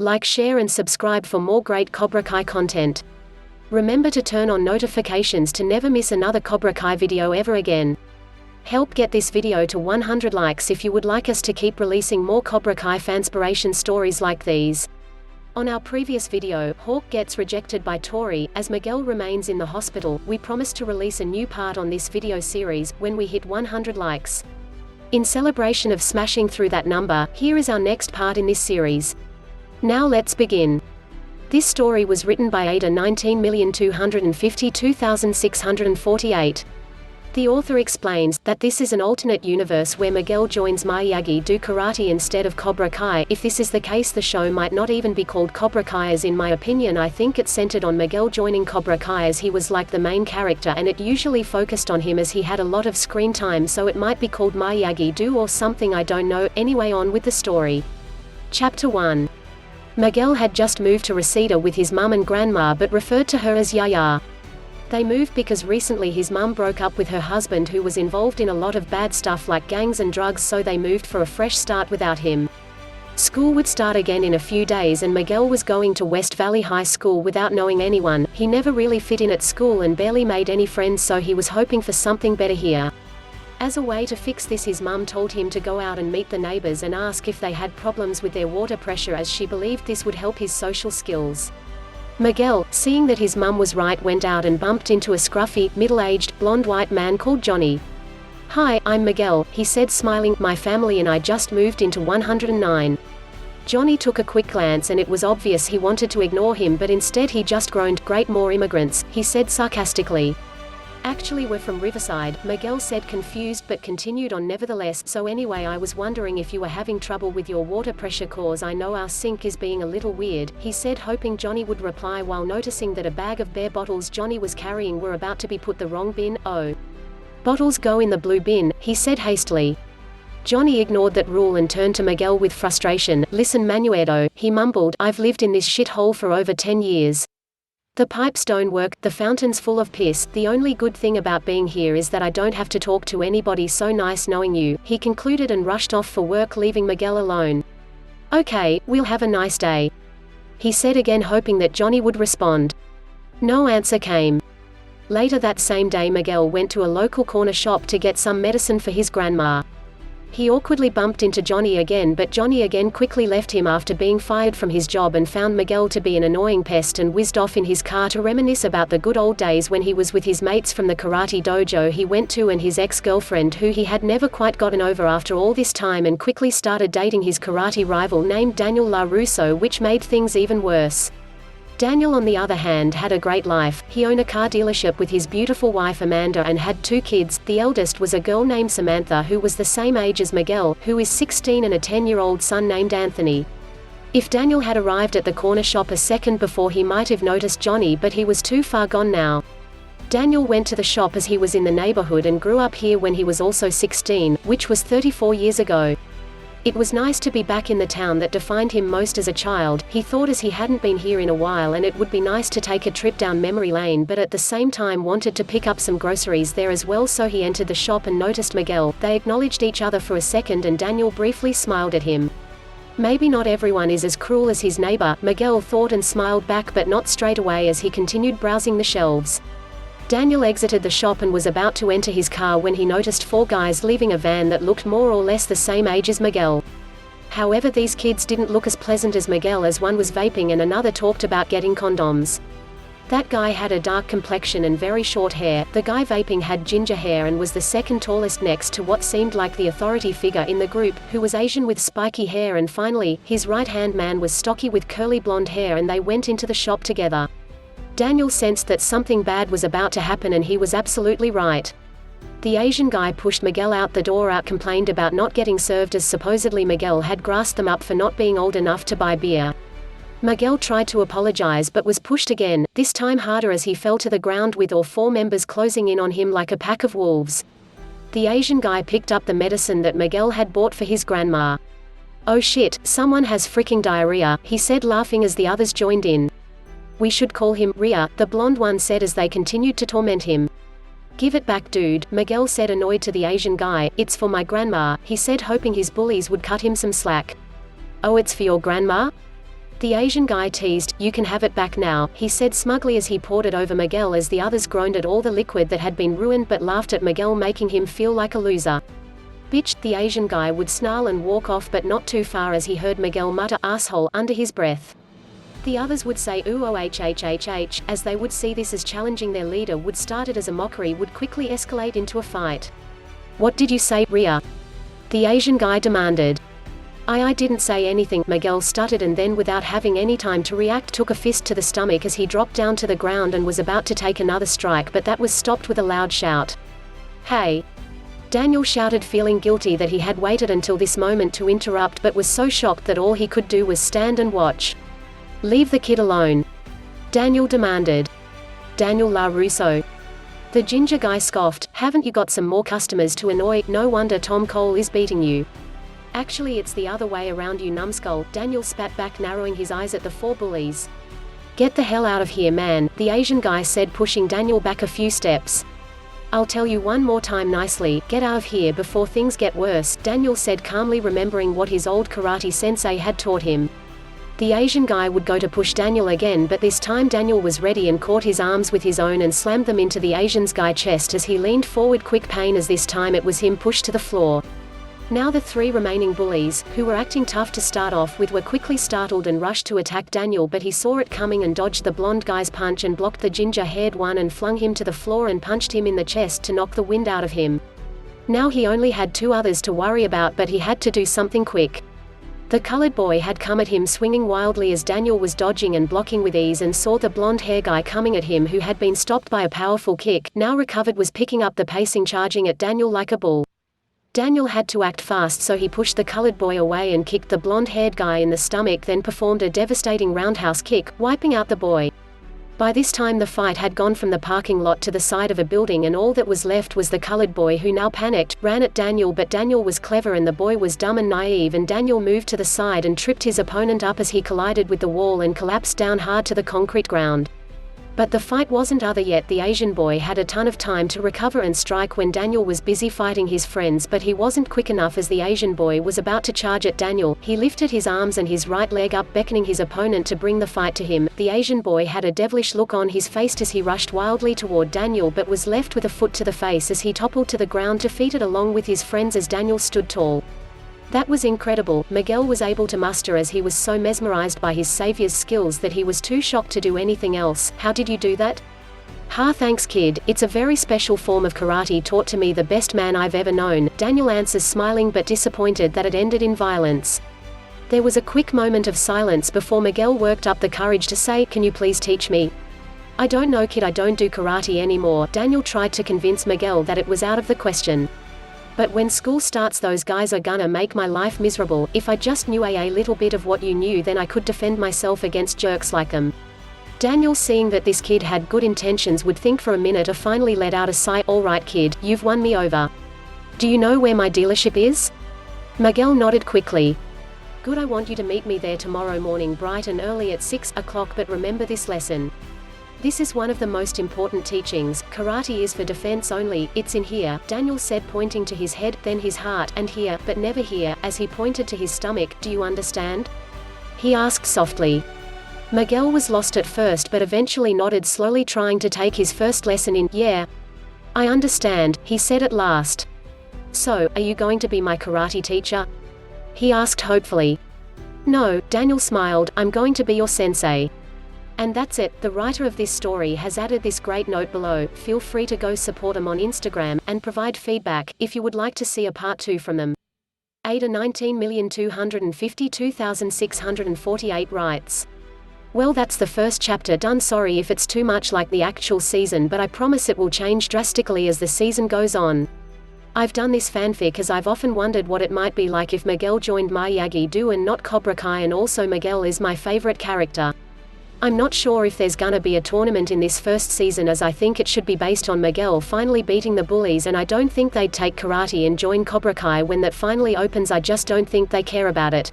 Like, share and subscribe for more great Cobra Kai content. Remember to turn on notifications to never miss another Cobra Kai video ever again. Help get this video to 100 likes if you would like us to keep releasing more Cobra Kai fanspiration stories like these. On our previous video, Hawk gets rejected by Tori. As Miguel remains in the hospital, we promise to release a new part on this video series when we hit 100 likes. In celebration of smashing through that number, here is our next part in this series. Now let's begin. This story was written by Ada 19,252,648. The author explains that this is an alternate universe where Miguel joins Miyagi Do karate instead of Cobra Kai. If this is the case, the show might not even be called Cobra Kai, as in my opinion I think it centered on Miguel joining Cobra Kai, as he was like the main character and it usually focused on him as he had a lot of screen time, so it might be called Miyagi Do or something, I don't know. Anyway, on with the story. Chapter 1. Miguel had just moved to Reseda with his mum and grandma but referred to her as Yaya. They moved because recently his mum broke up with her husband, who was involved in a lot of bad stuff like gangs and drugs, so they moved for a fresh start without him. School would start again in a few days and Miguel was going to West Valley High School without knowing anyone. He never really fit in at school and barely made any friends, so he was hoping for something better here. As a way to fix this, his mum told him to go out and meet the neighbors and ask if they had problems with their water pressure, as she believed this would help his social skills. Miguel, seeing that his mum was right, went out and bumped into a scruffy, middle-aged, blonde white man called Johnny. "Hi, I'm Miguel," he said, smiling. "My family and I just moved into 109. Johnny took a quick glance and it was obvious he wanted to ignore him, but instead he just groaned. "Great, more immigrants," he said sarcastically. "Actually, we're from Riverside," Miguel said, confused, but continued on nevertheless. "So anyway, I was wondering if you were having trouble with your water pressure, cause I know our sink is being a little weird," he said, hoping Johnny would reply while noticing that a bag of beer bottles Johnny was carrying were about to be put the wrong bin. "Oh. Bottles go in the blue bin," he said hastily. Johnny ignored that rule and turned to Miguel with frustration. "Listen, Myiagi Do," he mumbled, "I've lived in this shithole for over 10 years. The pipes don't work, the fountain's full of piss. The only good thing about being here is that I don't have to talk to anybody. So nice knowing you," he concluded and rushed off for work, leaving Miguel alone. "Okay, we'll have a nice day," he said again, hoping that Johnny would respond. No answer came. Later that same day, Miguel went to a local corner shop to get some medicine for his grandma. He awkwardly bumped into Johnny again, but Johnny again quickly left him after being fired from his job and found Miguel to be an annoying pest and whizzed off in his car to reminisce about the good old days when he was with his mates from the karate dojo he went to and his ex-girlfriend, who he had never quite gotten over after all this time, and quickly started dating his karate rival named Daniel LaRusso, which made things even worse. Daniel, on the other hand, had a great life. He owned a car dealership with his beautiful wife Amanda and had 2 kids. The eldest was a girl named Samantha, who was the same age as Miguel, who is 16, and a 10-year-old son named Anthony. If Daniel had arrived at the corner shop a second before, he might have noticed Johnny, but he was too far gone now. Daniel went to the shop as he was in the neighborhood and grew up here when he was also 16, which was 34 years ago. It was nice to be back in the town that defined him most as a child, he thought, as he hadn't been here in a while, and it would be nice to take a trip down memory lane, but at the same time wanted to pick up some groceries there as well, so he entered the shop and noticed Miguel. They acknowledged each other for a second and Daniel briefly smiled at him. Maybe not everyone is as cruel as his neighbor, Miguel thought, and smiled back, but not straight away, as he continued browsing the shelves. Daniel exited the shop and was about to enter his car when he noticed 4 guys leaving a van that looked more or less the same age as Miguel. However, these kids didn't look as pleasant as Miguel, as one was vaping and another talked about getting condoms. That guy had a dark complexion and very short hair. The guy vaping had ginger hair and was the second tallest next to what seemed like the authority figure in the group, who was Asian with spiky hair, and finally, his right-hand man was stocky with curly blonde hair, and they went into the shop together. Daniel sensed that something bad was about to happen, and he was absolutely right. The Asian guy pushed Miguel out the door, complained about not getting served, as supposedly Miguel had grassed them up for not being old enough to buy beer. Miguel tried to apologize but was pushed again, this time harder, as he fell to the ground with all 4 members closing in on him like a pack of wolves. The Asian guy picked up the medicine that Miguel had bought for his grandma. "Oh shit, someone has freaking diarrhea," he said, laughing as the others joined in. "We should call him Rhea," the blonde one said as they continued to torment him. "Give it back, dude," Miguel said, annoyed, to the Asian guy. "It's for my grandma," he said, hoping his bullies would cut him some slack. "Oh, it's for your grandma?" The Asian guy teased, "You can have it back now," he said smugly as he poured it over Miguel as the others groaned at all the liquid that had been ruined but laughed at Miguel making him feel like a loser. "Bitch," the Asian guy would snarl and walk off but not too far as he heard Miguel mutter, "asshole," under his breath. The others would say ooh oh hhhh, as they would see this as challenging their leader would start it as a mockery would quickly escalate into a fight. "What did you say, Rhea?" the Asian guy demanded. I didn't say anything," Miguel stuttered and then without having any time to react took a fist to the stomach as he dropped down to the ground and was about to take another strike but that was stopped with a loud shout. "Hey!" Daniel shouted, feeling guilty that he had waited until this moment to interrupt but was so shocked that all he could do was stand and watch. "Leave the kid alone," Daniel demanded. "Daniel LaRusso." The ginger guy scoffed, "Haven't you got some more customers to annoy? No wonder Tom Cole is beating you." "Actually it's the other way around, you numbskull," Daniel spat back, narrowing his eyes at the four bullies. "Get the hell out of here, man," the Asian guy said, pushing Daniel back a few steps. "I'll tell you one more time nicely, get out of here before things get worse," Daniel said calmly, remembering what his old karate sensei had taught him. The Asian guy would go to push Daniel again but this time Daniel was ready and caught his arms with his own and slammed them into the Asian guy's chest as he leaned forward, quick pain as this time it was him pushed to the floor. Now the three remaining bullies, who were acting tough to start off with, were quickly startled and rushed to attack Daniel but he saw it coming and dodged the blonde guy's punch and blocked the ginger-haired one and flung him to the floor and punched him in the chest to knock the wind out of him. Now he only had two others to worry about but he had to do something quick. The colored boy had come at him swinging wildly as Daniel was dodging and blocking with ease and saw the blonde hair guy coming at him who had been stopped by a powerful kick, now recovered, was picking up the pacing, charging at Daniel like a bull. Daniel had to act fast so he pushed the colored boy away and kicked the blonde-haired guy in the stomach, then performed a devastating roundhouse kick, wiping out the boy. By this time the fight had gone from the parking lot to the side of a building and all that was left was the colored boy, who now panicked, ran at Daniel but Daniel was clever and the boy was dumb and naive and Daniel moved to the side and tripped his opponent up as he collided with the wall and collapsed down hard to the concrete ground. But the fight wasn't over yet. The Asian boy had a ton of time to recover and strike when Daniel was busy fighting his friends, but he wasn't quick enough. As the Asian boy was about to charge at Daniel, he lifted his arms and his right leg up, beckoning his opponent to bring the fight to him. The Asian boy had a devilish look on his face as he rushed wildly toward Daniel but was left with a foot to the face as he toppled to the ground, defeated along with his friends as Daniel stood tall. "That was incredible," Miguel was able to muster as he was so mesmerized by his savior's skills that he was too shocked to do anything else. "How did you do that?" "Ha, thanks kid, it's a very special form of karate taught to me the best man I've ever known," Daniel answers, smiling but disappointed that it ended in violence. There was a quick moment of silence before Miguel worked up the courage to say, "Can you please teach me?" "I don't know kid, I don't do karate anymore." Daniel tried to convince Miguel that it was out of the question. "But when school starts those guys are gonna make my life miserable. If I just knew a little bit of what you knew, then I could defend myself against jerks like them." Daniel, seeing that this kid had good intentions, would think for a minute or finally let out a sigh. "All right kid, you've won me over. Do you know where my dealership is?" Miguel nodded quickly. "Good, I want you to meet me there tomorrow morning bright and early at 6 o'clock, but remember this lesson. This is one of the most important teachings. Karate is for defense only. It's in here," Daniel said, pointing to his head, then his heart, "and here, but never here," as he pointed to his stomach. "Do you understand?" he asked softly. Miguel was lost at first but eventually nodded slowly, trying to take his first lesson in. "Yeah. I understand," he said at last. "So, are you going to be my karate teacher?" he asked hopefully. "No," Daniel smiled, "I'm going to be your sensei." And that's it. The writer of this story has added this great note below. Feel free to go support them on Instagram, and provide feedback, if you would like to see a part 2 from them. Ada 19,252,648 writes. Well, that's the first chapter done. Sorry if it's too much like the actual season, but I promise it will change drastically as the season goes on. I've done this fanfic as I've often wondered what it might be like if Miguel joined Miyagi-Do and not Cobra Kai, and also Miguel is my favorite character. I'm not sure if there's gonna be a tournament in this first season, as I think it should be based on Miguel finally beating the bullies, and I don't think they'd take karate and join Cobra Kai when that finally opens. I just don't think they care about it.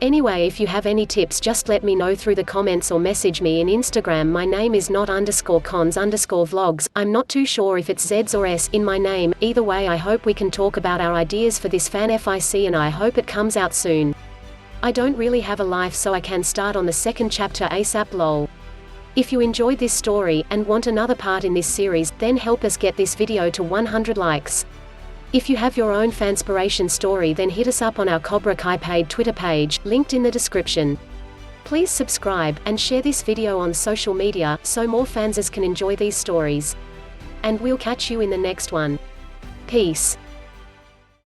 Anyway, if you have any tips, just let me know through the comments or message me in Instagram. My name is not_cons_vlogs. I'm not too sure if it's Z's or S in my name. Either way, I hope we can talk about our ideas for this fan fic, and I hope it comes out soon. I don't really have a life, so I can start on the second chapter ASAP lol. If you enjoyed this story, and want another part in this series, then help us get this video to 100 likes. If you have your own fanspiration story, then hit us up on our Cobra Kai paid Twitter page, linked in the description. Please subscribe, and share this video on social media, so more fans can enjoy these stories. And we'll catch you in the next one. Peace.